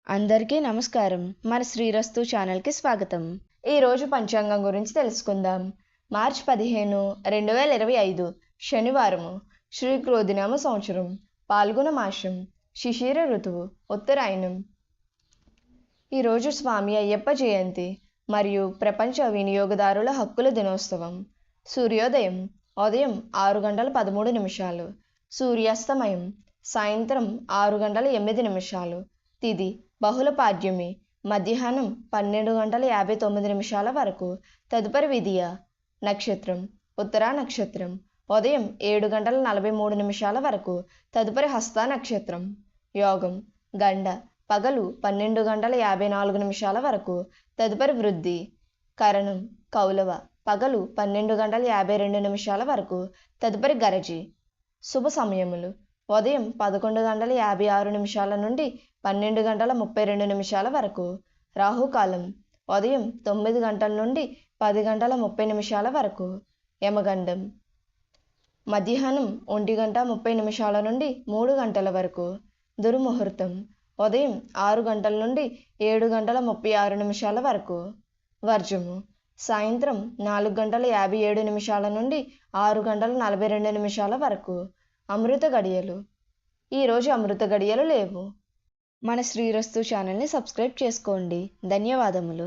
అందరికీ నమస్కారం. మన శ్రీరస్తు ఛానల్కి స్వాగతం. ఈరోజు పంచాంగం గురించి తెలుసుకుందాం. మార్చి 15, 2025 శనివారము, శ్రీ క్రోధినామ సంవత్సరం, పాల్గొన మాసం, శిశిర ఋతువు, ఉత్తరాయణం. ఈరోజు స్వామి అయ్యప్ప జయంతి మరియు ప్రపంచ వినియోగదారుల హక్కుల దినోత్సవం. సూర్యోదయం ఉదయం 6:13, సూర్యాస్తమయం సాయంత్రం 6:08. తిథి బహుళ పాడ్యమి మధ్యాహ్నం 12:59 వరకు. తదుపరి విధియ. నక్షత్రం ఉత్తరా నక్షత్రం ఉదయం 7:43 వరకు. తదుపరి హస్త నక్షత్రం. యోగం గండ పగలు 12:54 వరకు. తదుపరి వృద్ధి. కరణం కౌలవ పగలు 12:52 వరకు. తదుపరి గరజి. శుభ సమయములు ఉదయం 11:56 నుండి 12:32 వరకు. రాహుకాలం ఉదయం 9 గంటల నుండి 10:30 వరకు. యమగండం మధ్యాహ్నం 1:30 నుండి 3 గంటల వరకు. దుర్ముహూర్తం ఉదయం 6 గంటల నుండి 7:36 వరకు. వర్జము సాయంత్రం 4:57 నుండి 6:42 వరకు. అమృత గడియలు. ఈరోజు అమృత గడియలు లేవు. మన శ్రీరస్తు ఛానల్ని సబ్స్క్రైబ్ చేసుకోండి. ధన్యవాదములు.